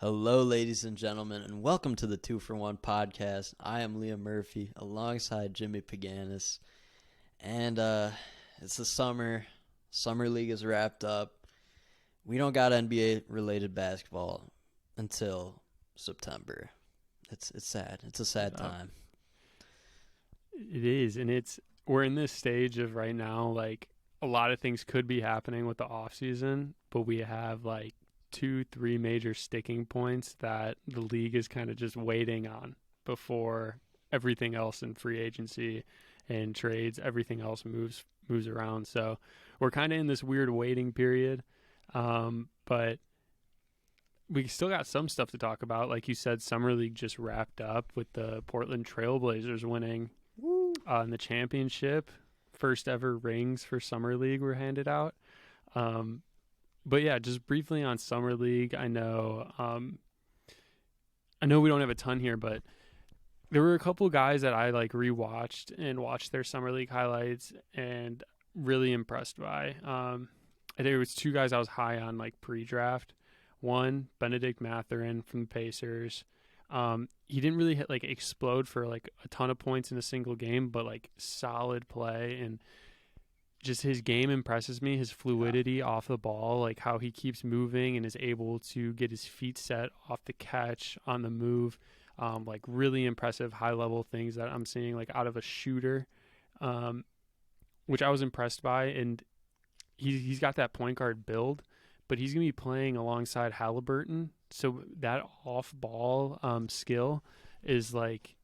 Hello, ladies and gentlemen, and welcome to the 2-for-1 podcast. I am Liam Murphy, alongside Jimmy Paganis, and it's the summer. Summer League is wrapped up. We don't got NBA-related basketball until September. It's sad. It's a sad time. It is, and we're in this stage of right now, like, a lot of things could be happening with the off season, but we have like 2-3 major sticking points that the league is kind of just waiting on before everything else in free agency and trades, everything else moves around. So we're kind of in this weird waiting period, but we still got some stuff to talk about. Like you said, Summer League just wrapped up with the Portland Trailblazers winning in the championship. First ever rings for Summer League were handed out. But yeah, just briefly on Summer League, I know we don't have a ton here, but there were a couple guys that I like rewatched and watched their Summer League highlights and really impressed by. I think it was two guys I was high on like pre-draft. One, Benedict Mathurin from the Pacers. He didn't really explode for like a ton of points in a single game, but like solid play, and just his game impresses me. His fluidity off the ball, like how he keeps moving and is able to get his feet set off the catch on the move. Like really impressive high level things that I'm seeing like out of a shooter, which I was impressed by. And he's got that point guard build, but he's going to be playing alongside Halliburton. So that off-ball skill is like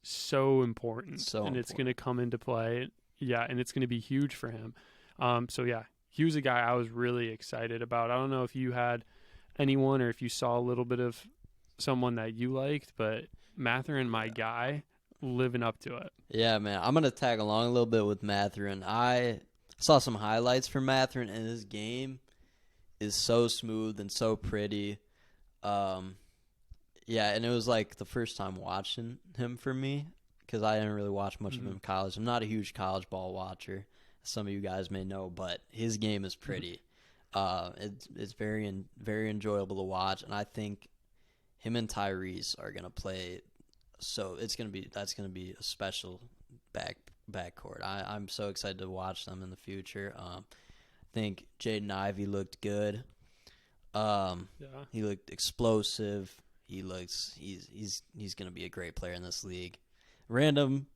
so important, and it's going to come into play. Yeah, and it's going to be huge for him. So yeah, he was a guy I was really excited about. I don't know if you had anyone or if you saw a little bit of someone that you liked, but Mathurin, my guy, living up to it. Yeah, man. I'm going to tag along a little bit with Mathurin. I saw some highlights from Mathurin, and his game is so smooth and so pretty. Yeah, and it was like the first time watching him for me because I didn't really watch much of him in college. I'm not a huge college ball watcher, as some of you guys may know, but his game is pretty. It's very enjoyable to watch, and I think him and Tyrese are gonna play. So that's gonna be a special backcourt. I'm so excited to watch them in the future. I think Jaden Ivey looked good. He looked explosive. He's gonna be a great player in this league. Random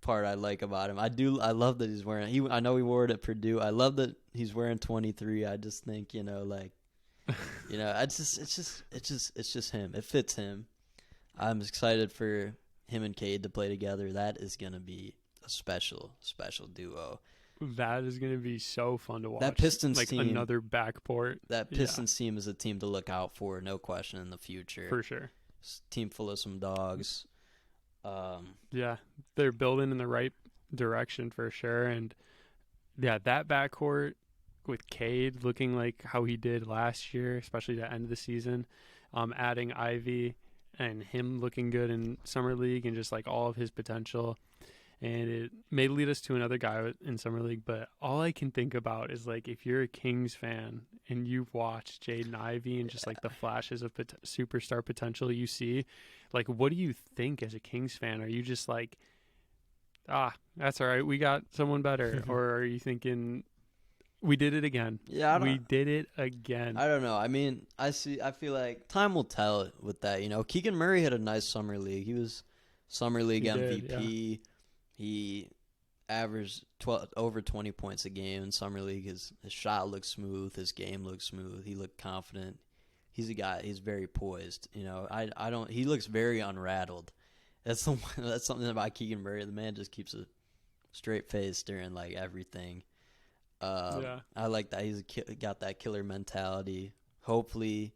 part I like about him. I love that he's wearing. I know he wore it at Purdue. I love that he's wearing 23. I just think it's just him. It fits him. I'm excited for him and Cade to play together. That is gonna be a special duo. That is going to be so fun to watch. That Pistons team, another backport. That Pistons team is a team to look out for, no question, in the future. For sure. Team full of some dogs. Yeah, they're building in the right direction for sure. And yeah, that backcourt with Cade looking like how he did last year, especially the end of the season, adding Ivy and him looking good in Summer League and just like all of his potential. And it may lead us to another guy in Summer League, but all I can think about is like if you're a Kings fan and you've watched Jaden Ivey and just like the flashes of superstar potential you see, like what do you think as a Kings fan? Are you just like, that's all right, we got someone better, or are you thinking we did it again? Yeah, we did it again. I don't know. I mean, I feel like time will tell with that. Keegan Murray had a nice Summer League. He was Summer League MVP. Did, yeah. He averaged over 20 points a game in Summer League. His shot looked smooth. His game looked smooth. He looked confident. He's a guy. He's very poised. I don't. He looks very unrattled. That's something about Keegan Murray. The man just keeps a straight face during like everything. I like that. He's got that killer mentality. Hopefully,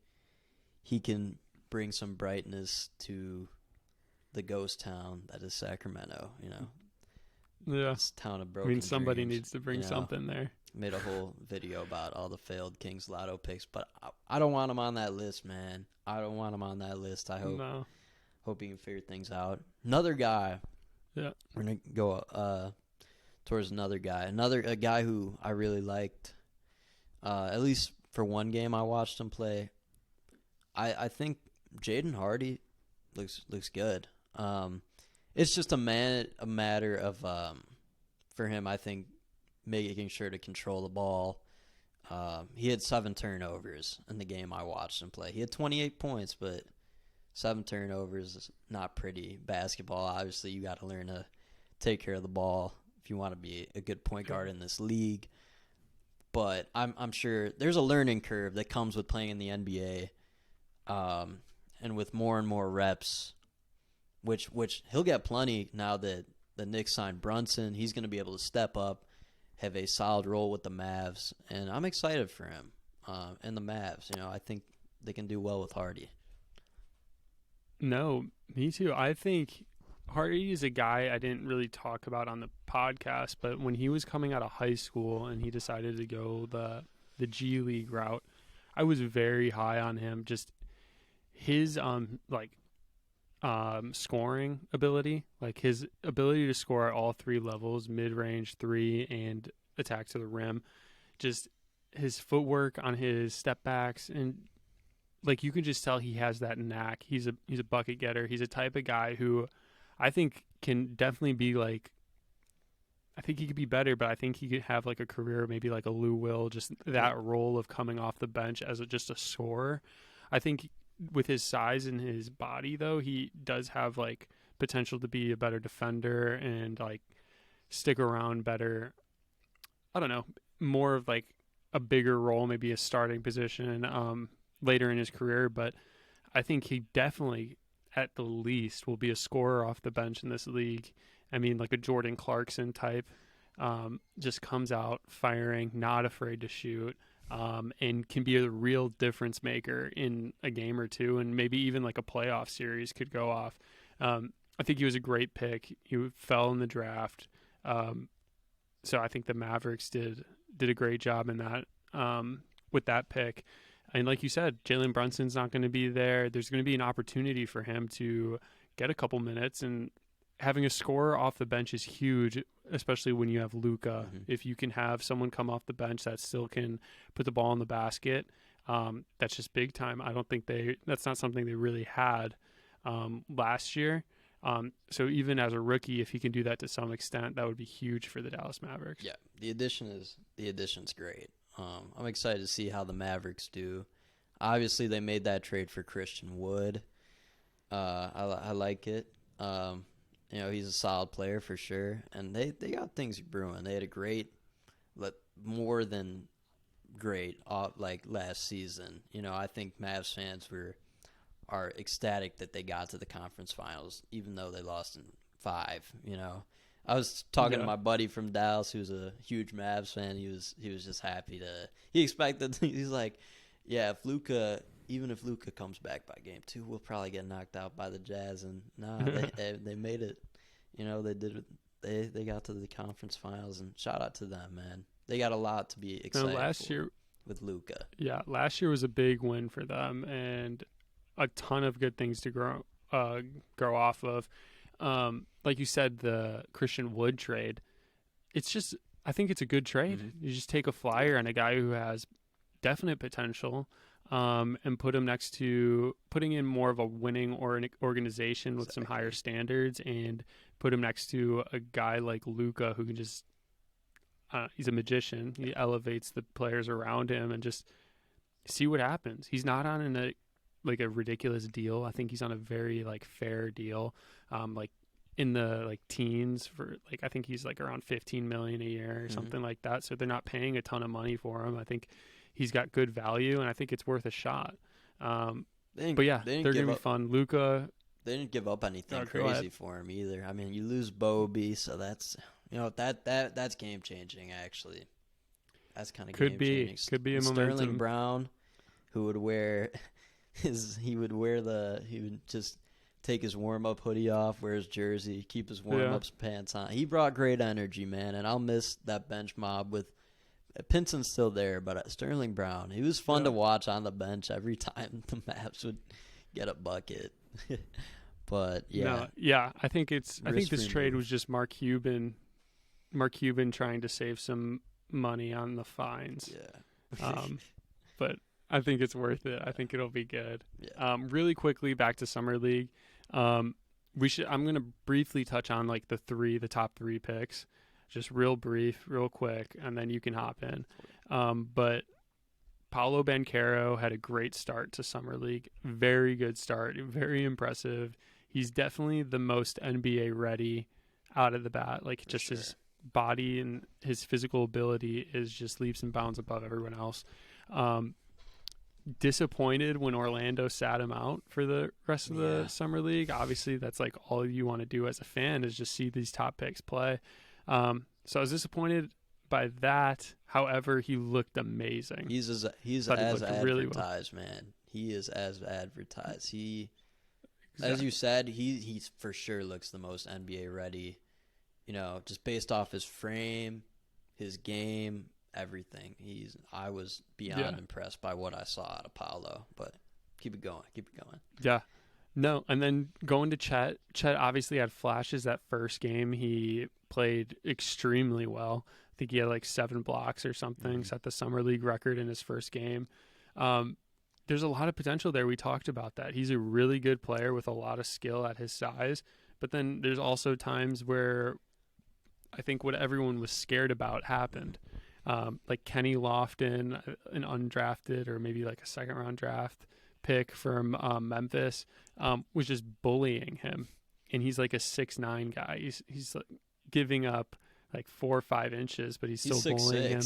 he can bring some brightness to the ghost town that is Sacramento. Yeah. This town of broken somebody dreams, needs to bring something there. Made a whole video about all the failed Kings Lotto picks, but I don't want him on that list, man. I don't want him on that list. I hope he can figure things out. Another guy. Yeah. We're going to go towards another guy. A guy who I really liked, at least for one game I watched him play, I think Jaden Hardy looks good. It's just a matter of for him, I think, making sure to control the ball. He had 7 turnovers in the game I watched him play. He had 28 points, but 7 turnovers is not pretty basketball. Obviously, you got to learn to take care of the ball if you want to be a good point guard in this league. But I'm sure there's a learning curve that comes with playing in the NBA, and with more and more reps, which he'll get plenty now that the Knicks signed Brunson. He's going to be able to step up, have a solid role with the Mavs, and I'm excited for him and the Mavs. I think they can do well with Hardy. No, me too. I think Hardy is a guy I didn't really talk about on the podcast, but when he was coming out of high school and he decided to go the G League route, I was very high on him. Just his scoring ability, like his ability to score at all 3 levels, mid-range, 3, and attack to the rim. Just his footwork on his step backs, and like you can just tell he has that knack. He's a bucket getter. He's a type of guy who I think can definitely be like, I think he could be better, but I think he could have like a career, maybe like a Lou Will, just that role of coming off the bench as just a scorer. I think with his size and his body, though, he does have like potential to be a better defender and like stick around better. I don't know, more of like a bigger role, maybe a starting position later in his career. But I think he definitely, at the least, will be a scorer off the bench in this league. I mean, like a Jordan Clarkson type, just comes out firing, not afraid to shoot, and can be a real difference maker in a game or two, and maybe even like a playoff series could go off. I think he was a great pick. He fell in the draft. So I think the Mavericks did a great job in that with that pick. And like you said, Jalen Brunson's not going to be there. There's going to be an opportunity for him to get a couple minutes, and having a scorer off the bench is huge, especially when you have Luka. Mm-hmm. If you can have someone come off the bench that still can put the ball in the basket, that's just big time. I don't think that's not something they really had last year. So even as a rookie, if he can do that to some extent, that would be huge for the Dallas Mavericks. Yeah, the addition's great. I'm excited to see how the Mavericks do. Obviously, they made that trade for Christian Wood. I like it. He's a solid player for sure, and they got things brewing. They had a great, more than great, like last season. I think Mavs fans are ecstatic that they got to the conference finals, even though they lost in 5. I was talking to my buddy from Dallas, who's a huge Mavs fan. He was just happy he expected. He's like, yeah, even if Luka comes back by game 2, we'll probably get knocked out by the Jazz. And they made it. They did it. They got to the conference finals, and shout out to them, man. They got a lot to be excited for year with Luka. Yeah, last year was a big win for them, and a ton of good things to grow off of. Like you said, the Christian Wood trade, I think it's a good trade. Mm-hmm. You just take a flyer on a guy who has definite potential, and put him next to putting in more of a winning or an organization with some higher standards, and put him next to a guy like Luka who can just, he's a magician. He elevates the players around him, and just see what happens. He's not on a ridiculous deal. I think he's on a very fair deal. In the teens for I think he's around $15 million a year or something like that. So they're not paying a ton of money for him. I think he's got good value, and I think it's worth a shot. But yeah, they're going to be fun. Luka. They didn't give up anything crazy for him either. I mean, you lose Bobby, so that's that's game changing actually. That's kind of could be a momentum. Sterling Brown, who would wear he would just take his warm-up hoodie off, wear his jersey, keep his warm-ups pants on. He brought great energy, man, and I'll miss that bench mob with Pinson's still there, but Sterling Brown, he was fun to watch on the bench every time the Mavs would get a bucket. But I think this trade was just Mark Cuban trying to save some money on the fines. Yeah. But I think it's worth it. I think it'll be good. Yeah. Really quickly back to summer league. I'm gonna briefly touch on like the top three picks, just real brief, real quick, and then you can hop in. But Paolo Banchero had a great start to summer league. Very good start. Very impressive. He's definitely the most NBA ready out of the bat. Like just his body and his physical ability is just leaps and bounds above everyone else. Disappointed when Orlando sat him out for the rest of the summer league. Obviously, that's like all you want to do as a fan is just see these top picks play. So I was disappointed by that. However, he looked amazing. He's as advertised, really well. Man. He is as advertised. As you said, he for sure looks the most NBA ready. You know, just based off his frame, his game, everything. I was beyond impressed by what I saw out of Paolo. But keep it going. Yeah. No, and then going to Chet. Chet obviously had flashes that first game. He played extremely well. I think he had like 7 blocks or something, set the summer league record in his first game. There's a lot of potential there. We talked about that. He's a really good player with a lot of skill at his size. But then there's also times where I think what everyone was scared about happened. Like Kenny Lofton, an undrafted or maybe like a second-round draft pick from Memphis, was just bullying him. And he's like a 6'9" guy. He's like giving up like 4 or 5 inches, but he's still bullying him.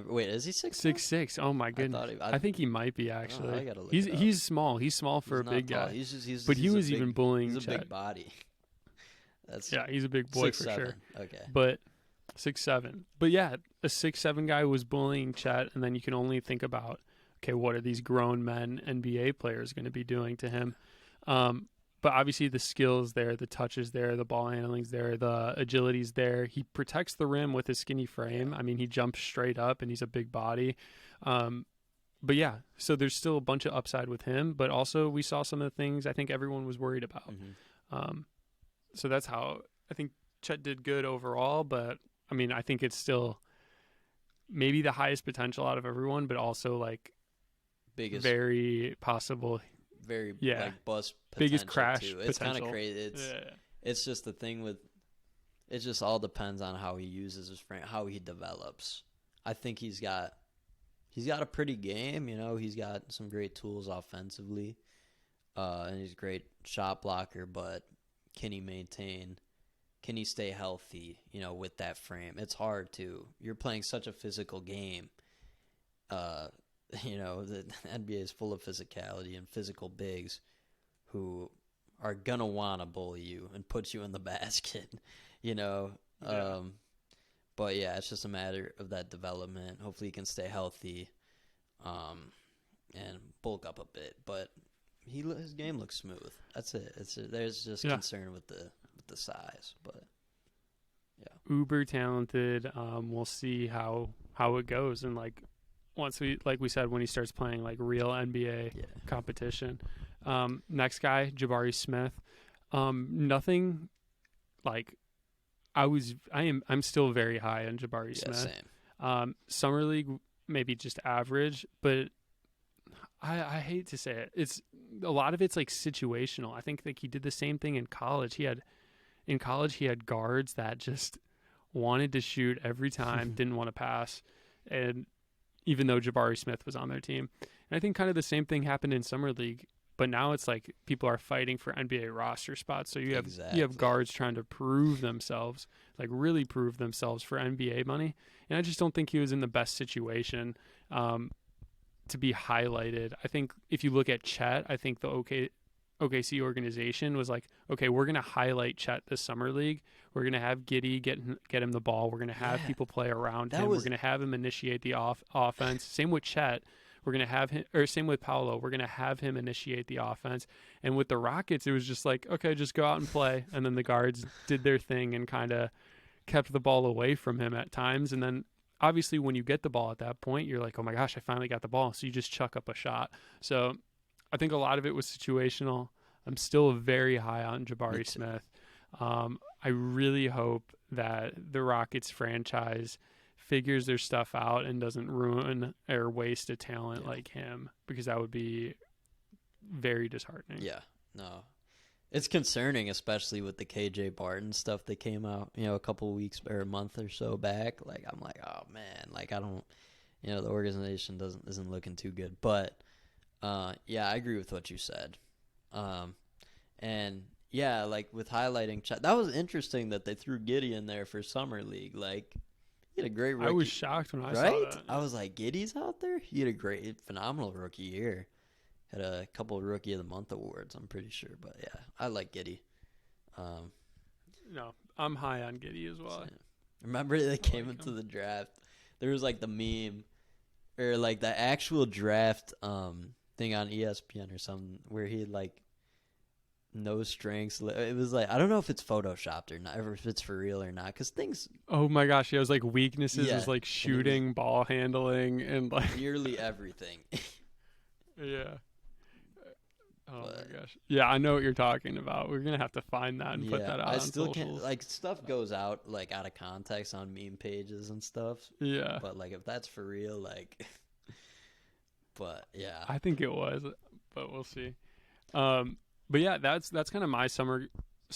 Wait, is he 6'6"? 6'6". Oh my goodness! I think he might be actually. I gotta look he's small. He's small for a big guy. But he was even bullying. He's a Chet. big body. He's a big boy for 6'7". sure. Okay. But 6'7". But yeah, a 6'7" guy was bullying Chet, and then you can only think about, okay, what are these grown men NBA players going to be doing to him? But obviously the skills there, the touches there, the ball handling's there, the agility's there. He protects the rim with his skinny frame. I mean, he jumps straight up, and he's a big body. But yeah, so there's still a bunch of upside with him. But also we saw some of the things I think everyone was worried about. So that's how I think Chet did good overall. But, I mean, I think it's still maybe the highest potential out of everyone, but also like very possible. Very like bust potential biggest crash too. It's kind of potential. crazy. It's just the thing with it. Just all depends on how he uses his frame, how he develops. I think he's got a pretty game. You know, he's got some great tools offensively, and he's a great shot blocker. But can he maintain? Can he stay healthy? You know, with that frame, it's hard to. You're playing such a physical game. You know, the NBA is full of physicality and physical bigs who are going to want to bully you and put you in the basket, you know. But, yeah, it's just a matter of that development. Hopefully he can stay healthy and bulk up a bit. But his game looks smooth. That's it. There's just concern with the size. But, yeah. Uber talented. We'll see how it goes. And, like, once we said, when he starts playing like real NBA competition. Next guy, Jabari Smith. Nothing like I'm still very high on Jabari Smith. Same. Summer league maybe just average, but I hate to say it. It's a lot of it's like situational. I think like he did the same thing in college. In college he had guards that just wanted to shoot every time, didn't want to pass, and even though Jabari Smith was on their team. And I think kind of the same thing happened in Summer League, but now it's like people are fighting for NBA roster spots. So you have guards trying to prove themselves, like really prove themselves for NBA money. And I just don't think he was in the best situation to be highlighted. I think if you look at Chet, I think the OKC organization was like, okay, we're going to highlight Chet this Summer League. We're going to have Giddey get him the ball. We're going to have people play around him. We're going to have him initiate the offense. Same with Chet. We're going to have him, or same with Paolo. We're going to have him initiate the offense. And with the Rockets, it was just like, okay, just go out and play. And then the guards did their thing and kind of kept the ball away from him at times. And then obviously when you get the ball at that point, you're like, oh my gosh, I finally got the ball. So you just chuck up a shot. So I think a lot of it was situational. I'm still very high on Jabari Smith. I really hope that the Rockets franchise figures their stuff out and doesn't ruin or waste a talent like him, because that would be very disheartening. Yeah, no. It's concerning, especially with the KJ Barton stuff that came out, a couple of weeks or a month or so back. Like, I'm like, oh man, like I don't, the organization isn't looking too good. But yeah, I agree with what you said. And yeah, like with highlighting, that was interesting that they threw Giddey in there for summer league. Like, he had a great rookie. I was shocked when I saw that. I was like, Giddey's out there. He had a phenomenal rookie year. Had a couple of Rookie of the Month awards, I'm pretty sure. But, yeah, I like Giddey. No, I'm high on Giddey as well. So, remember they came into the draft. There was, like, the meme or, like, the actual draft thing on ESPN or something where he had, like, no strengths. It was, like, I don't know if it's photoshopped or not, or if it's for real or not, because things. Oh, my gosh. It was, like, weaknesses was, like, shooting, ball handling, and, like. Nearly everything. Yeah. Oh my gosh! Yeah, I know what you're talking about. We're gonna have to find that and put that out. I still can't. Like, stuff goes out like out of context on meme pages and stuff. Yeah. But like, if that's for real, like. But yeah. I think it was, but we'll see. But yeah, that's kind of my summer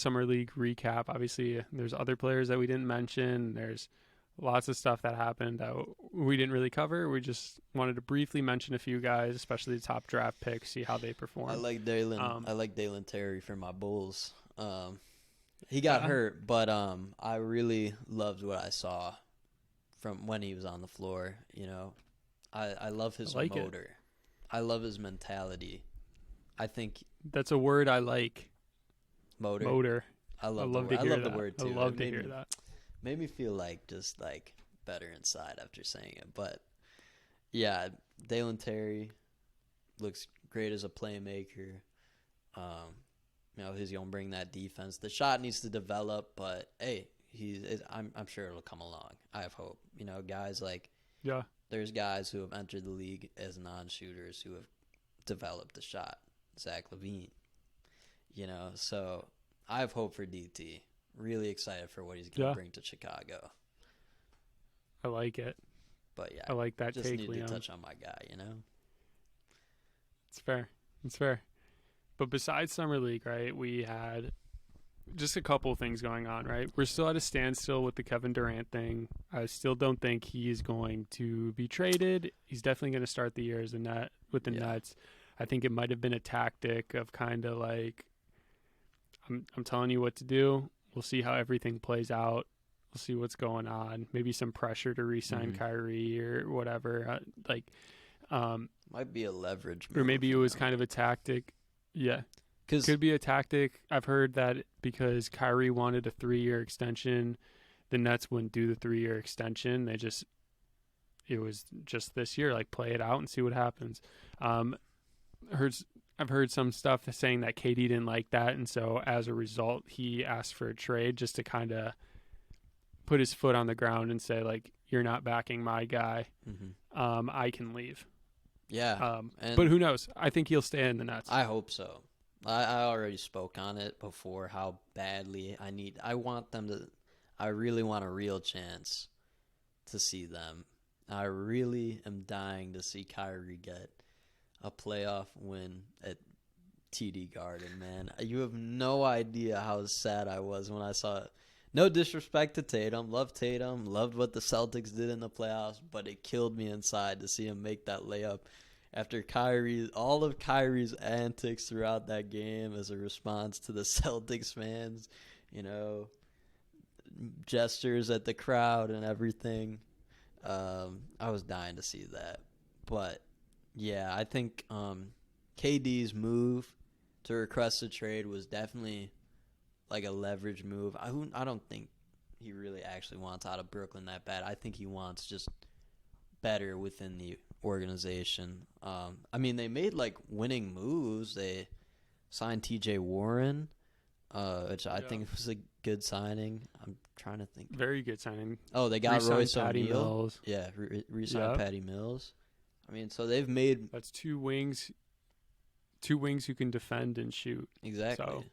league recap. Obviously, there's other players that we didn't mention. There's lots of stuff that happened that we didn't really cover. We just wanted to briefly mention a few guys, especially the top draft picks, see how they perform. I like Dalen Terry for my Bulls. He got hurt, but I really loved what I saw from when he was on the floor. I love his motor. I love his mentality. I think that's a word I like. Motor. I love the word too. I love to hear that. Made me feel like just like better inside after saying it. But yeah, Dalen Terry looks great as a playmaker. He's gonna bring that defense. The shot needs to develop, but hey, I'm sure it'll come along. I have hope. Guys like there's guys who have entered the league as non-shooters who have developed the shot. Zach LaVine. So I have hope for DT. Really excited for what he's going to bring to Chicago. I like it. But yeah, I like that just take, need Leon. to touch on my guy, It's fair. But besides Summer League, right, we had just a couple of things going on, right? We're still at a standstill with the Kevin Durant thing. I still don't think he's going to be traded. He's definitely going to start the year as a net with the Nets. I think it might have been a tactic of kind of like, I'm telling you what to do. We'll see how everything plays out. We'll see what's going on. Maybe some pressure to re-sign Kyrie or whatever. Might be a leverage move. Or maybe it was kind of a tactic. Yeah. Could be a tactic. I've heard that because Kyrie wanted a 3-year extension, the Nets wouldn't do the 3-year extension. It was just this year, like play it out and see what happens. I've heard some stuff saying that KD didn't like that, and so as a result, he asked for a trade just to kind of put his foot on the ground and say, like, you're not backing my guy. I can leave. Yeah. But who knows? I think he'll stay in the Nets. I hope so. I already spoke on it before how badly I want them to – I really want a real chance to see them. I really am dying to see Kyrie get – a playoff win at TD Garden, man. You have no idea how sad I was when I saw it. No disrespect to Tatum. Loved Tatum. Loved what the Celtics did in the playoffs, but it killed me inside to see him make that layup after all of Kyrie's antics throughout that game as a response to the Celtics fans, gestures at the crowd and everything. I was dying to see that. But yeah, I think KD's move to request a trade was definitely like a leverage move. I don't think he really actually wants out of Brooklyn that bad. I think he wants just better within the organization. They made like winning moves. They signed TJ Warren, which I think was a good signing. I'm trying to think. Very good signing. Oh, they got Royce Patty O'Neal. Mills. Yeah, re-signed Patty Mills. So they've made... That's two wings who can defend and shoot. Exactly. So,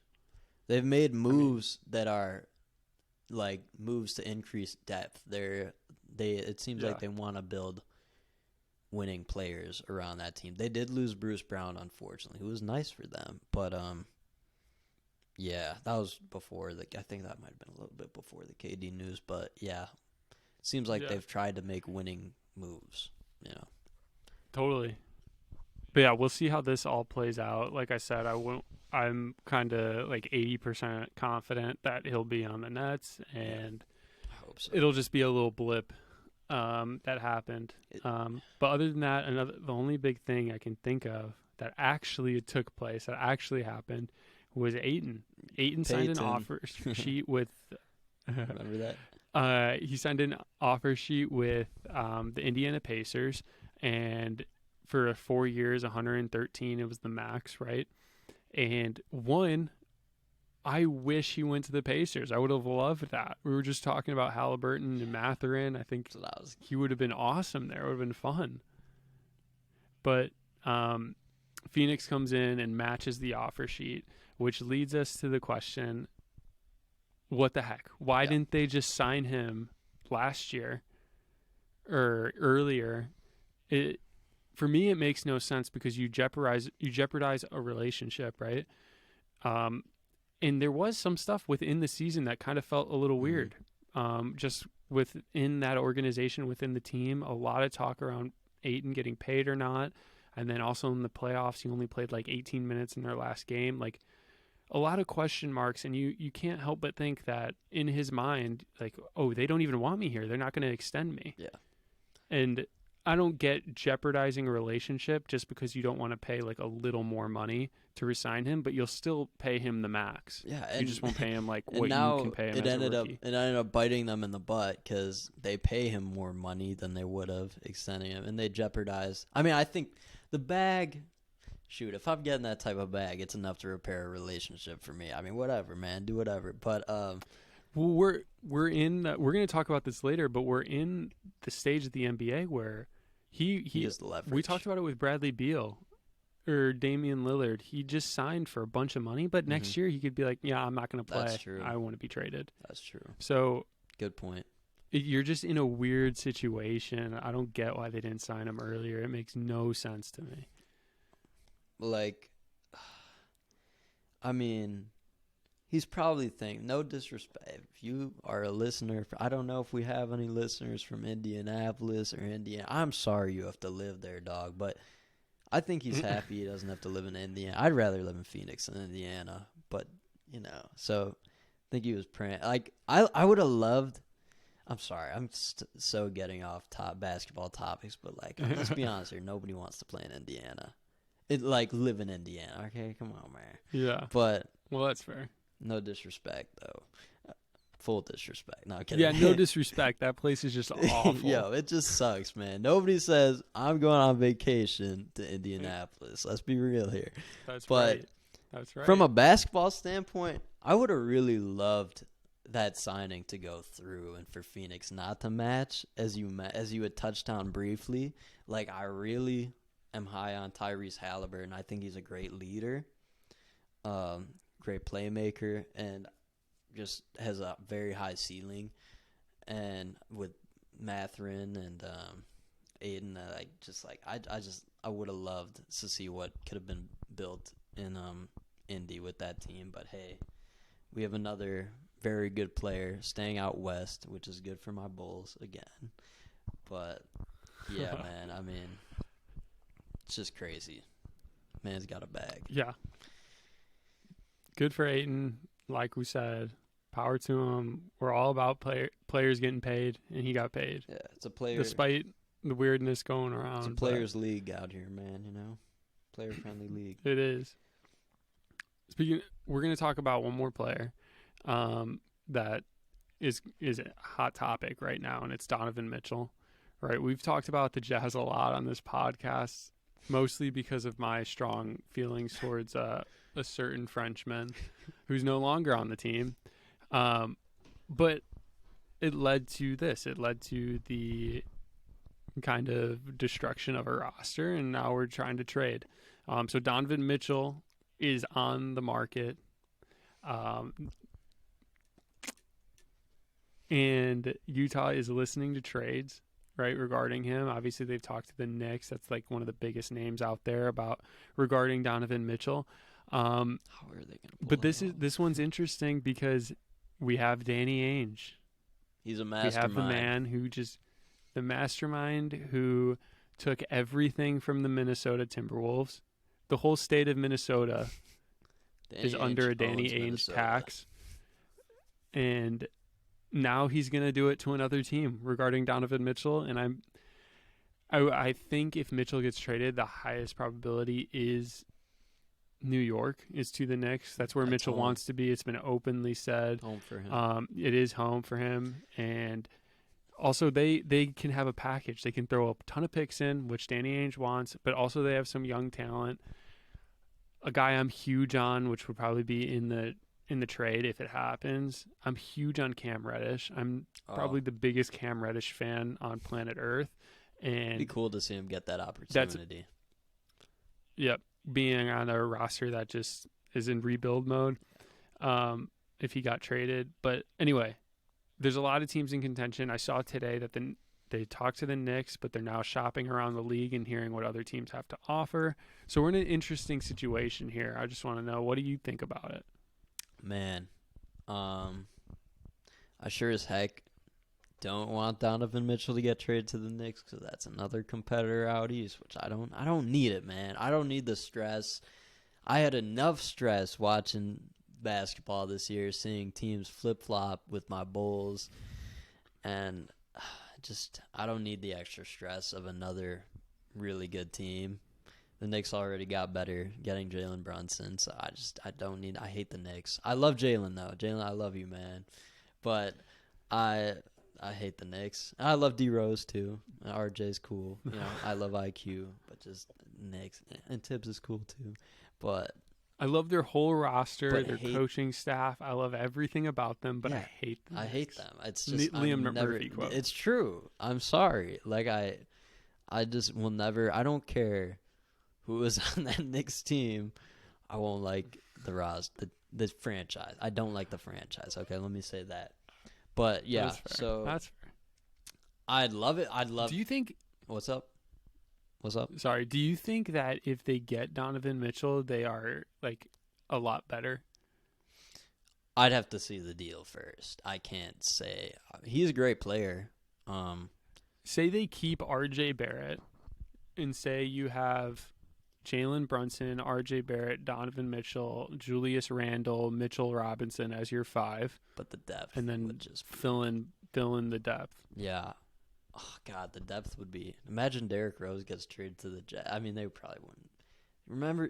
they've made moves that are, like, moves to increase depth. It seems like they want to build winning players around that team. They did lose Bruce Brown, unfortunately, who was nice for them, but yeah, that was before I think that might have been a little bit before the KD news, but yeah, it seems like they've tried to make winning moves. Totally. But yeah, we'll see how this all plays out. Like I said, I'm kind of like 80% confident that he'll be on the Nets, and I hope so. It'll just be a little blip that happened. But other than that, the only big thing I can think of that actually took place, that actually happened, was Ayton. Ayton signed an offer sheet with. Remember that? He signed an offer sheet with the Indiana Pacers, and for 4 years, 113. It was the max, right? And I wish he went to the Pacers. I would have loved that. We were just talking about Halliburton and Mathurin. I think he would have been awesome there. It would have been fun. But Pheonix comes in and matches the offer sheet, which leads us to the question, what the heck? Why didn't they just sign him last year or earlier? For me, it makes no sense because you jeopardize a relationship, right? And there was some stuff within the season that kind of felt a little weird. Just within that organization, within the team, a lot of talk around Ayton getting paid or not. And then also in the playoffs, he only played like 18 minutes in their last game. Like a lot of question marks. And you can't help but think that in his mind, like, oh, they don't even want me here. They're not going to extend me. Yeah. And I don't get jeopardizing a relationship just because you don't want to pay like a little more money to resign him, but you'll still pay him the max. Yeah, and you just won't pay him like what you can pay him. It ended up biting them in the butt because they pay him more money than they would have extending him, and they jeopardize. I mean, I think the bag. Shoot, if I'm getting that type of bag, it's enough to repair a relationship for me. I mean, whatever, man, do whatever. But well, we're in. We're going to talk about this later, but we're in the stage of the NBA where he is the leverage. We talked about it with Bradley Beal or Damian Lillard. He just signed for a bunch of money, but next year he could be like, "Yeah, I'm not going to play. That's true. I want to be traded." That's true. So good point. You're just in a weird situation. I don't get why they didn't sign him earlier. It makes no sense to me. Like, I mean, he's probably thinking, no disrespect. If you are a listener, I don't know if we have any listeners from Indianapolis or Indiana. I'm sorry you have to live there, dog. But I think he's happy he doesn't have to live in Indiana. I'd rather live in Phoenix than Indiana. But, so I think he was praying. Like, I would have loved. I'm sorry. I'm so getting off basketball topics. But, like, let's be honest here. Nobody wants to play in Indiana. Live in Indiana, okay? Come on, man. Yeah. But well, that's fair. No disrespect, though. Full disrespect. No, kidding. Yeah, no disrespect. That place is just awful. Yo, it just sucks, man. Nobody says, I'm going on vacation to Indianapolis. Let's be real here. That's right. That's right. From a basketball standpoint, I would have really loved that signing to go through and for Phoenix not to match, as you had touched on briefly. Like, I really am high on Tyrese Halliburton. I think he's a great leader, great playmaker, and just has a very high ceiling. And with Mathurin and Ayton, I would have loved to see what could have been built in Indy with that team. But hey, we have another very good player staying out west, which is good for my Bulls again. But yeah, man, I mean, it's just crazy. Man's got a bag. Yeah. Good for Ayton. Like we said, power to him. We're all about players getting paid, and he got paid. Yeah, it's a player. Despite the weirdness going around. It's a players' league out here, man, Player-friendly league. It is. We're going to talk about one more player that is a hot topic right now, and it's Donovan Mitchell. Right? We've talked about the Jazz a lot on this podcast, mostly because of my strong feelings towards a certain Frenchman who's no longer on the team. But it led to this. It led to the kind of destruction of a roster, and now we're trying to trade. So Donovan Mitchell is on the market. And Utah is listening to trades, right, regarding him. Obviously, they've talked to the Knicks. That's like one of the biggest names out there regarding Donovan Mitchell. How are they going to pull But that off? this one's interesting because we have Danny Ainge. He's a We mastermind. have the man the mastermind who took everything from the Minnesota Timberwolves. The whole state of Minnesota is under a Danny Ainge tax. And now he's going to do it to another team regarding Donovan Mitchell. And I think if Mitchell gets traded, the highest probability is New York, is to the Knicks. That's where Mitchell wants to be. It's been openly said. Home for him. It is home for him. And also they can have a package. They can throw a ton of picks in, which Danny Ainge wants, but also they have some young talent. A guy I'm huge on, which would probably be in the trade if it happens. I'm huge on Cam Reddish. I'm probably the biggest Cam Reddish fan on planet Earth. And it'd be cool to see him get that opportunity. Yep. Being on a roster that just is in rebuild mode if he got traded. But anyway, there's a lot of teams in contention. I saw today that they talked to the Knicks, but they're now shopping around the league and hearing what other teams have to offer. So we're in an interesting situation here. I just want to know, what do you think about it? Man, I sure as heck don't want Donovan Mitchell to get traded to the Knicks because that's another competitor out east, which I don't need it, man. I don't need the stress. I had enough stress watching basketball this year, seeing teams flip-flop with my Bulls, and I don't need the extra stress of another really good team. The Knicks already got better getting Jalen Brunson, so I hate the Knicks. I love Jalen, though. Jalen, I love you, man. But I hate the Knicks. I love D-Rose, too. RJ's cool. You know, I love IQ, but just Knicks. And Tibbs is cool, too. But I love their whole roster, their coaching staff. I love everything about them, but I hate them. I hate them. It's just Liam Murphy quote. It's true. I'm sorry. Like I just will never. I don't care who is on that Knicks team. I won't like the franchise. I don't like the franchise. Okay, let me say that. But yeah, so that's fair. I'd love it. Do you think? What's up? Sorry. Do you think that if they get Donovan Mitchell, they are like a lot better? I'd have to see the deal first. I can't say. He's a great player. Say they keep R.J. Barrett, and say you have Jalen Brunson, R.J. Barrett, Donovan Mitchell, Julius Randle, Mitchell Robinson as your five. But the depth, and then would just fill in the depth. Yeah. Oh God, the depth would be. Imagine Derrick Rose gets traded to the Jazz. I mean, they probably wouldn't.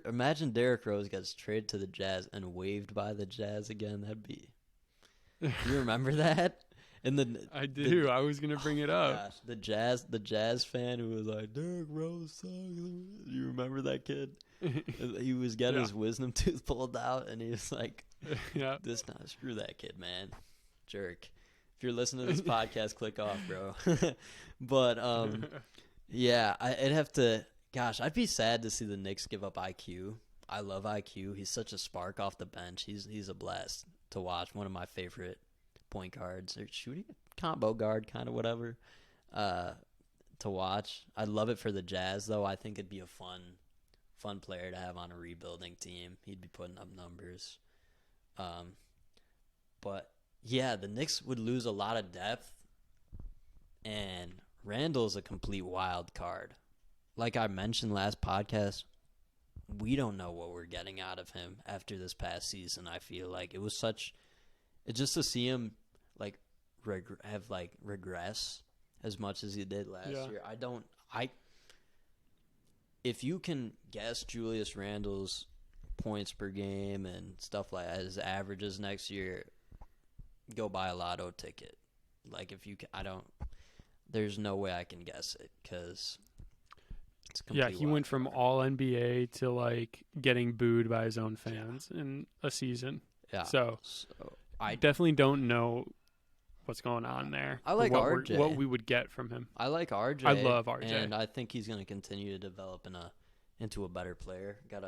Imagine Derrick Rose gets traded to the Jazz and waived by the Jazz again. That'd be. You remember that? I do. I was gonna bring it up. Gosh, the Jazz fan who was like, Derrick Rose sucks. You remember that kid? He was getting his wisdom tooth pulled out, and he was like, "Yeah, screw that kid, man, jerk." If you're listening to this podcast, click off, bro. But yeah, I'd have to. Gosh, I'd be sad to see the Knicks give up IQ. I love IQ. He's such a spark off the bench. He's a blast to watch. One of my favorite point guards, or shooting combo guard, kind of whatever, to watch. I'd love it for the Jazz, though. I think it'd be a fun player to have on a rebuilding team. He'd be putting up numbers. But yeah, the Knicks would lose a lot of depth, and Randle's a complete wild card. Like I mentioned last podcast, we don't know what we're getting out of him after this past season. I feel like it was just to see him like regress as much as he did last year. If you can guess Julius Randle's points per game and stuff like that, his averages next year, go buy a lotto ticket. Like if you can, there's no way I can guess it because it's he went from all NBA to like getting booed by his own fans in a season. Yeah. So I definitely don't know what's going on there. I like RJ. What we would get from him. I like RJ. I love RJ. And I think he's going to continue to develop into a better player. I'm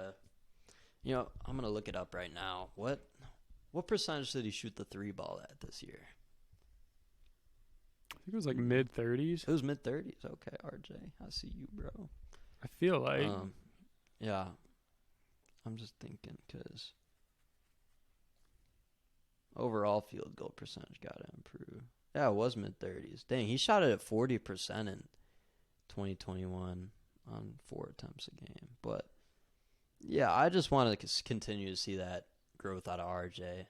going to look it up right now. What percentage did he shoot the 3 ball at this year? think it was like mid-30s. It was mid-30s. Okay, RJ. I see you, bro. I feel like. Yeah. I'm just thinking because overall field goal percentage got to improve. Yeah, it was mid-30s. Dang, he shot it at 40% in 2021 on 4 attempts a game. But, yeah, I just want to continue to see that growth out of RJ.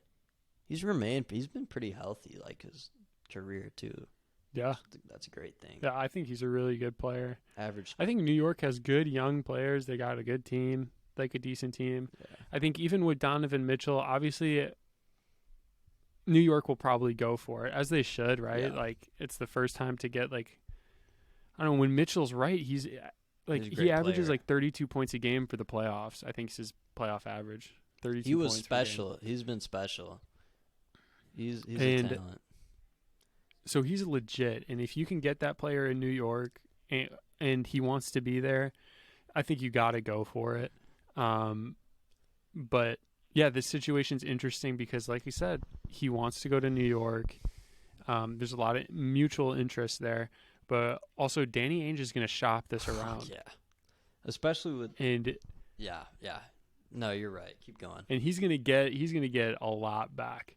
He's been pretty healthy, like, his career, too. Yeah. That's a great thing. Yeah, I think he's a really good player. Average. I think New York has good young players. They got a good team, like a decent team. Yeah. I think even with Donovan Mitchell, obviously New York will probably go for it, as they should, right? Yeah. Like, it's the first time to get, like, I don't know, when Mitchell's right, he averages player. like 32 points a game for the playoffs. I think it's his playoff average. 32 He was points special. He's been special. He's a talent. So he's legit, and if you can get that player in New York and he wants to be there, I think you got to go for it. But yeah, this situation's interesting because, like you said, he wants to go to New York. There's a lot of mutual interest there, but also Danny Ainge is going to shop this around. Yeah, especially with yeah. No, you're right. Keep going. And he's going to get a lot back.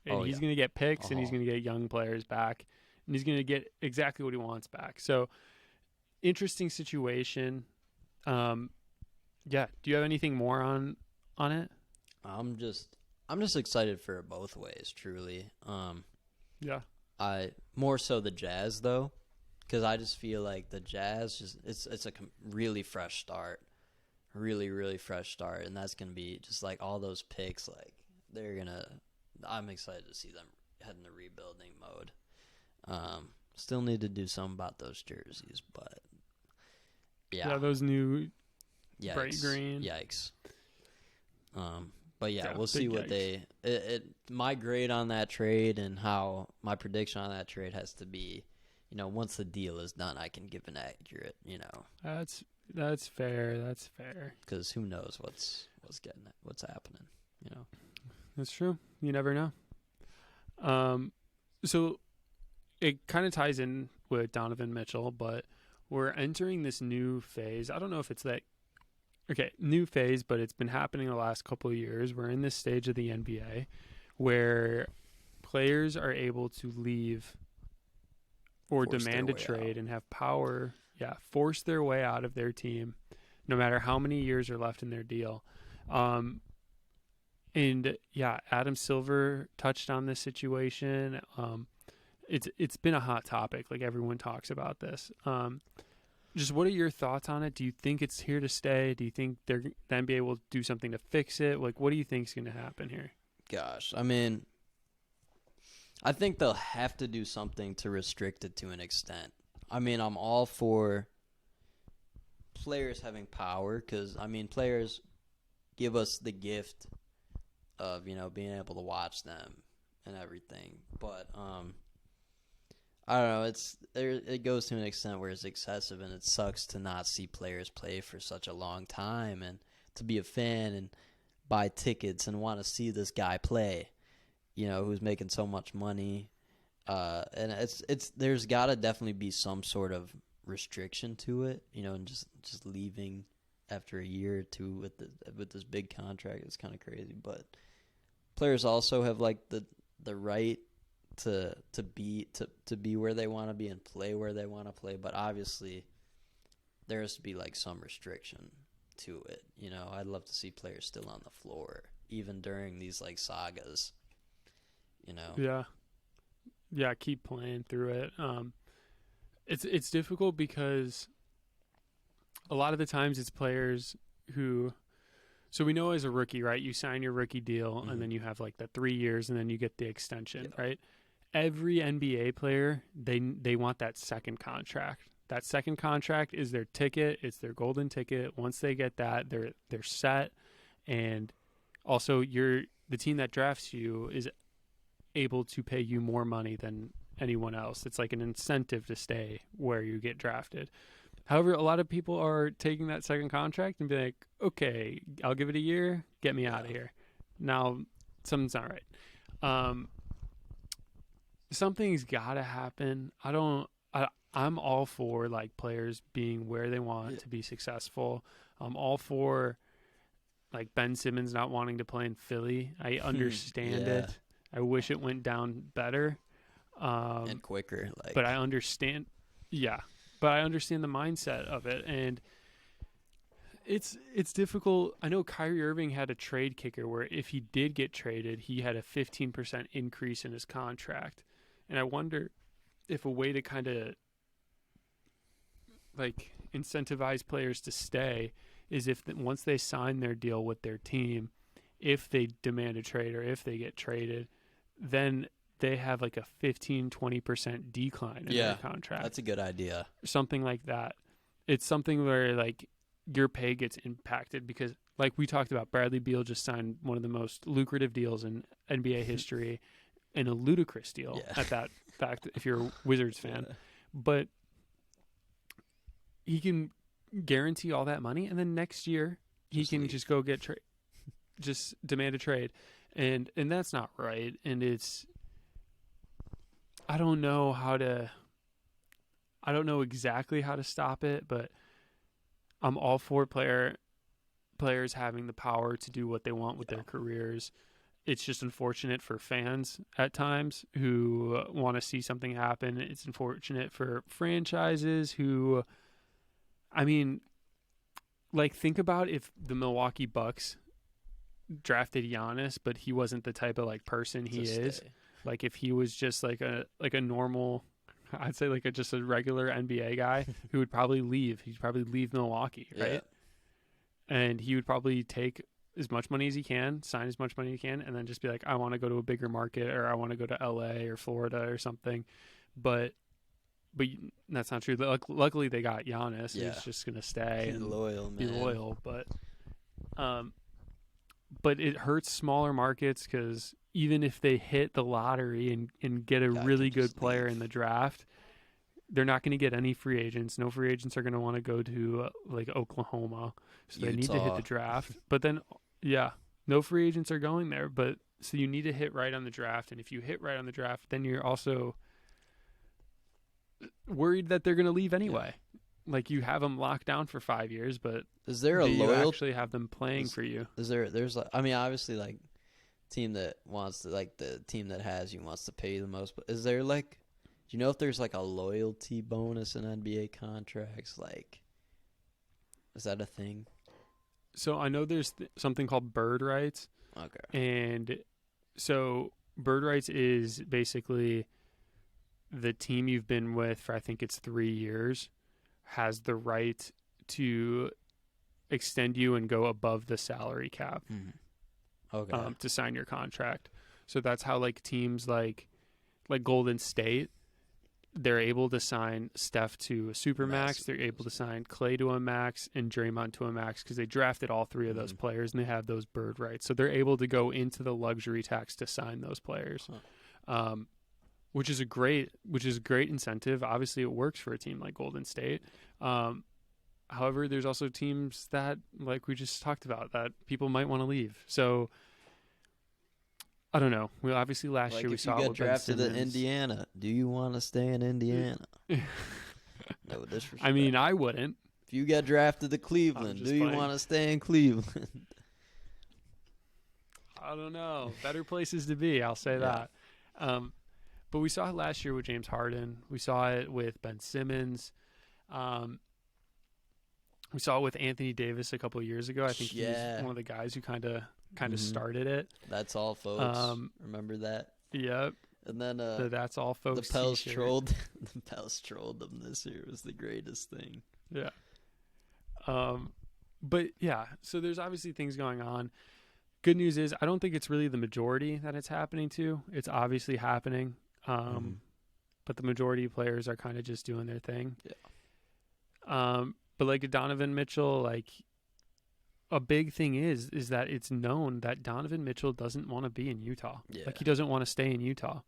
And he's going to get picks, and he's going to get young players back, and he's going to get exactly what he wants back. So, interesting situation. Yeah. Do you have anything more on it? I'm just excited for it both ways. Truly. Yeah. I more so the Jazz though, because I just feel like the Jazz it's a really fresh start, really fresh start, and that's gonna be just like all those picks. Like they're gonna. I'm excited to see them head into rebuilding mode. Still need to do something about those jerseys, but yeah, those new yikes. bright green. Yikes. But yeah, we'll see what my grade on that trade and how my prediction on that trade has to be. Once the deal is done, I can give an accurate. That's fair. That's fair. Because who knows what's happening. That's true. You never know. So it kind of ties in with Donovan Mitchell, but we're entering this new phase. I don't know if it's new phase, but it's been happening the last couple of years. We're in this stage of the NBA where players are able to leave or demand a trade and have power, force their way out of their team, no matter how many years are left in their deal. And Adam Silver touched on this situation. It's been a hot topic. Like everyone talks about this. Just what are your thoughts on it? Do you think it's here to stay? Do you think the NBA will do something to fix it? Like, what do you think is going to happen here? Gosh, I mean, I think they'll have to do something to restrict it to an extent. I mean, I'm all for players having power because, I mean, players give us the gift of, being able to watch them and everything. But, I don't know. It goes to an extent where it's excessive, and it sucks to not see players play for such a long time, and to be a fan and buy tickets and want to see this guy play, who's making so much money. And there's got to definitely be some sort of restriction to it, and just leaving after a year or two with this big contract is kind of crazy. But players also have like the right to be where they want to be and play where they want to play, but obviously there has to be like some restriction to it. I'd love to see players still on the floor even during these like sagas. Yeah, keep playing through it. It's difficult because a lot of the times it's players who. So we know as a rookie, right? You sign your rookie deal, and then you have like the 3 years, and then you get the extension, right? Every NBA player, they want that second contract. That second contract is their ticket. It's their golden ticket. Once they get that, they're set. And also, the team that drafts you is able to pay you more money than anyone else. It's like an incentive to stay where you get drafted. However, a lot of people are taking that second contract and be like, okay, I'll give it a year, get me out of here. Now, something's not right. something's got to happen. I'm all for like players being where they want to be successful. I'm all for like Ben Simmons not wanting to play in Philly. I understand it. I wish it went down better and quicker. But I understand. Yeah, but I understand the mindset of it, and it's difficult. I know Kyrie Irving had a trade kicker where if he did get traded, he had a 15% increase in his contract, and I wonder if a way to kind of like incentivize players to stay is if once they sign their deal with their team, if they demand a trade or if they get traded, then they have like a 15-20% decline in their contract. That's a good idea. Something like that. It's something where like your pay gets impacted because like we talked about, Bradley Beal just signed one of the most lucrative deals in NBA history and a ludicrous deal at that fact if you're a Wizards fan. But he can guarantee all that money, and then next year he can just go get just demand a trade, and that's not right. And it's I don't know exactly how to stop it, but I'm all for players having the power to do what they want with their careers. It's just unfortunate for fans at times who want to see something happen. It's unfortunate for franchises who, I mean, like think about if the Milwaukee Bucks drafted Giannis, but he wasn't the type of like person he is. Like if he was just like a normal, I'd say like just a regular NBA guy who would probably leave. He'd probably leave Milwaukee, right? Yeah. And he would probably take as much money as he can, sign as much money as he can, and then just be like, I want to go to a bigger market, or I want to go to LA or Florida or something. But that's not true. Luckily, they got Giannis. Yeah. He's just gonna stay and be loyal. But it hurts smaller markets because even if they hit the lottery and get a really good player in the draft, they're not going to get any free agents. No free agents are going to want to go to like Oklahoma, so they need to hit the draft. But then, no free agents are going there. But so you need to hit right on the draft, and if you hit right on the draft, then you're also worried that they're going to leave anyway. Like you have them locked down for 5 years, but is there you actually have them playing for you? There's like, I mean, obviously like team that wants to, like the team that has you wants to pay the most, but is there like, do you know if there's like a loyalty bonus in NBA contracts? Like, is that a thing? So I know there's something called bird rights. Okay. And so bird rights is basically the team you've been with for, I think it's 3 years, has the right to extend you and go above the salary cap to sign your contract. So that's how like teams like Golden State, they're able to sign Steph to a supermax. They're able to sign Clay to a max and Draymond to a max because they drafted all three of those players and they have those bird rights. So they're able to go into the luxury tax to sign those players, which is a great incentive. Obviously, it works for a team like Golden State. However, there's also teams that, like we just talked about, that people might want to leave. So I don't know. We obviously last year we saw if you get drafted to Indiana, do you want to stay in Indiana? No disrespect. I mean, I wouldn't. If you get drafted to Cleveland, do you want to stay in Cleveland? I don't know. Better places to be, I'll say that. But we saw it last year with James Harden. We saw it with Ben Simmons. We saw it with Anthony Davis a couple of years ago. I think he's one of the guys who kind of started it. That's all, folks. Remember that? Yep. And then that's all, folks. The Pels trolled. The Pels trolled them this year. It was the greatest thing. Yeah. But yeah, so there's obviously things going on. Good news is I don't think it's really the majority that it's happening to. It's obviously happening. But the majority of players are kind of just doing their thing. Yeah. But like Donovan Mitchell, like a big thing is that it's known that Donovan Mitchell doesn't want to be in Utah. Yeah. Like he doesn't want to stay in Utah.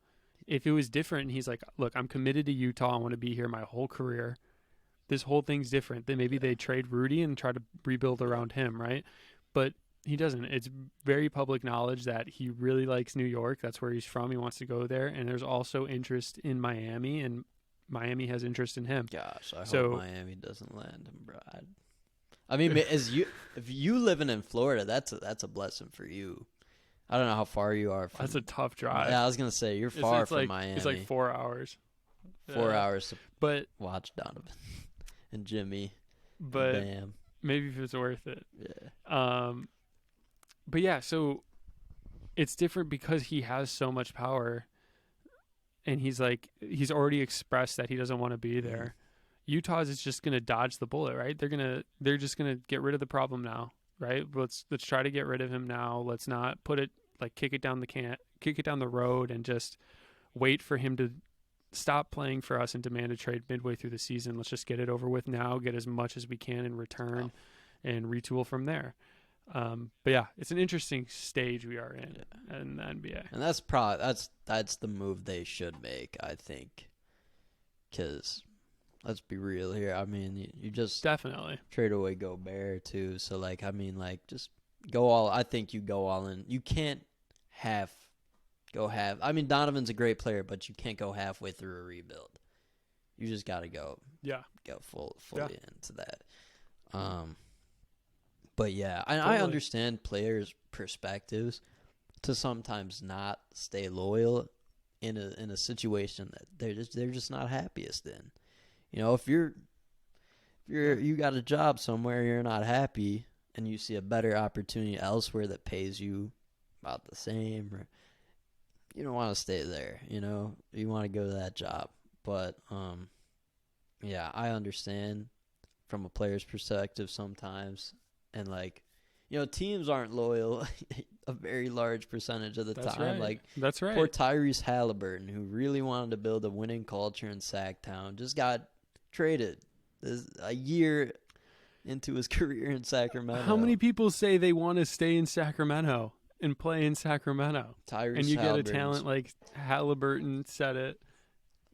If it was different and he's like, look, I'm committed to Utah. I want to be here my whole career. This whole thing's different. Then maybe they trade Rudy and try to rebuild around him, right? But He doesn't. It's very public knowledge that he really likes New York. That's where he's from. He wants to go there. And there's also interest in Miami, and Miami has interest in him. Gosh, I hope Miami doesn't land him, bro. I mean, if you living in Florida, that's a blessing for you. I don't know how far you are from. That's a tough drive. Yeah, I was gonna say you're far from Miami. It's like 4 hours. 4 hours to but watch Donovan and Jimmy. But Bam. Maybe if it's worth it. Yeah. But yeah, so it's different because he has so much power, and he's already expressed that he doesn't want to be there. Utah's is just gonna dodge the bullet, right? They're just gonna get rid of the problem now, right? Let's try to get rid of him now. Let's not kick it down the road, and just wait for him to stop playing for us and demand a trade midway through the season. Let's just get it over with now, get as much as we can in return, and retool from there. But yeah, it's an interesting stage we are in the NBA, and that's the move they should make, I think. Because let's be real here. I mean, you just definitely trade away Gobert too. So just go all. I think you go all in. You can't go half. I mean, Donovan's a great player, but you can't go halfway through a rebuild. You just got to go fully into that. But yeah, I understand players' perspectives to sometimes not stay loyal in a situation that they're just not happiest in. You know, if you got a job somewhere, you're not happy, and you see a better opportunity elsewhere that pays you about the same, or you don't want to stay there. You know, you want to go to that job. But yeah, I understand from a player's perspective sometimes. And, teams aren't loyal a very large percentage of the time. Right. That's right. Poor Tyrese Halliburton, who really wanted to build a winning culture in Sacktown, just got traded a year into his career in Sacramento. How many people say they want to stay in Sacramento and play in Sacramento? And you get a talent like Halliburton, said it,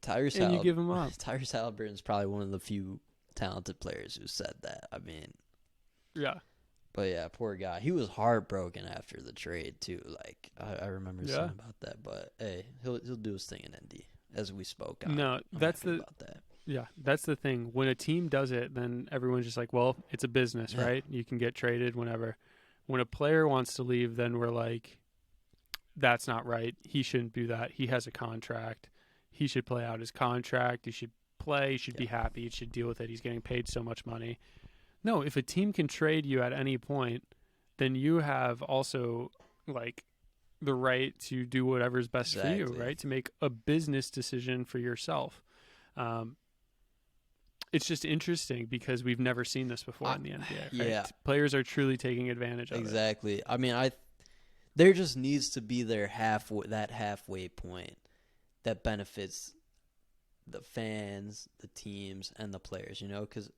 and you give him up. Tyrese Halliburton's probably one of the few talented players who said that. I mean... Yeah. But yeah, poor guy. He was heartbroken after the trade too. I remember something about that. But hey, he'll do his thing in Indy, as we spoke on. No, that's about that. Yeah, that's the thing. When a team does it, then everyone's just like, well, it's a business, right? You can get traded whenever. When a player wants to leave, then we're like, that's not right. He shouldn't do that. He has a contract. He should play out his contract. He should play. He should be happy. He should deal with it. He's getting paid so much money. No, if a team can trade you at any point, then you have also the right to do whatever's best for you, right? To make a business decision for yourself. It's just interesting because we've never seen this before in the NBA. Right? Yeah, players are truly taking advantage of it. Exactly. I mean, there just needs to be that halfway point that benefits the fans, the teams, and the players. You know, because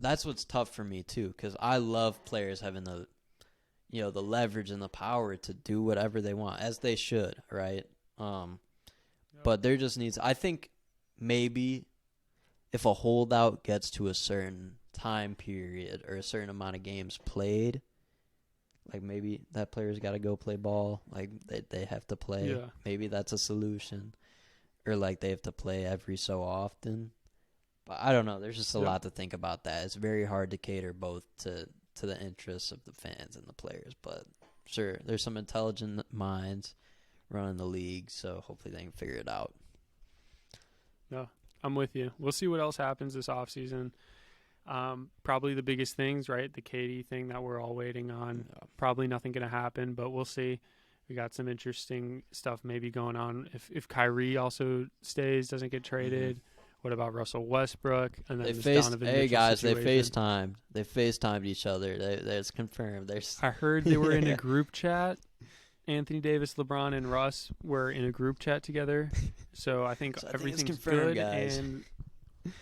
that's what's tough for me too, because I love players having the leverage and the power to do whatever they want, as they should, right? But there just needs, I think, maybe if a holdout gets to a certain time period or a certain amount of games played, maybe that player's got to go play ball, they have to play. Yeah. Maybe that's a solution, or they have to play every so often. But I don't know. There's just a lot to think about that. It's very hard to cater both to the interests of the fans and the players. But sure, there's some intelligent minds running the league, so hopefully they can figure it out. No, I'm with you. We'll see what else happens this offseason. Probably the biggest things, right? The KD thing that we're all waiting on. Yeah. Probably nothing going to happen, but we'll see. We got some interesting stuff maybe going on. If Kyrie also stays, doesn't get traded. Mm-hmm. What about Russell Westbrook? And then Donovan Mitchell situation. They FaceTimed each other. It's confirmed. I heard they were in a group chat. Anthony Davis, LeBron, and Russ were in a group chat together. So I think everything's good, guys. And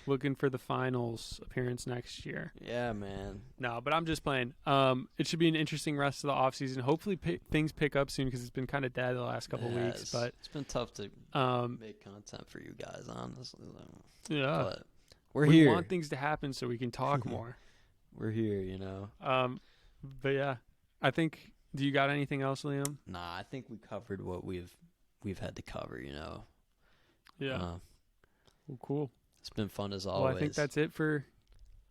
looking for the finals appearance next year. Yeah, man. No, but I'm just playing. It should be an interesting rest of the offseason. Hopefully things pick up soon because it's been kind of dead the last couple of weeks. But it's been tough to make content for you guys, honestly. Yeah. But we here. Want things to happen so we can talk more. We're here, But yeah, I think. Do you got anything else, Liam? Nah, I think we covered what we've had to cover. Yeah. Well, cool. It's been fun as always. Well, I think that's it for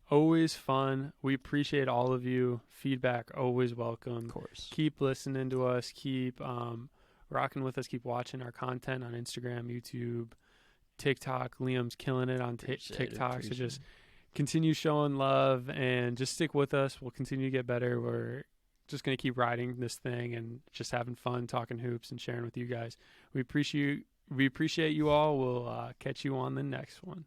always fun. We appreciate all of you. Feedback always welcome. Of course. Keep listening to us. Keep rocking with us. Keep watching our content on Instagram, YouTube, TikTok. Liam's killing it on TikTok. So just continue showing love and just stick with us. We'll continue to get better. We're just going to keep riding this thing and just having fun, talking hoops and sharing with you guys. We appreciate you all. We'll catch you on the next one.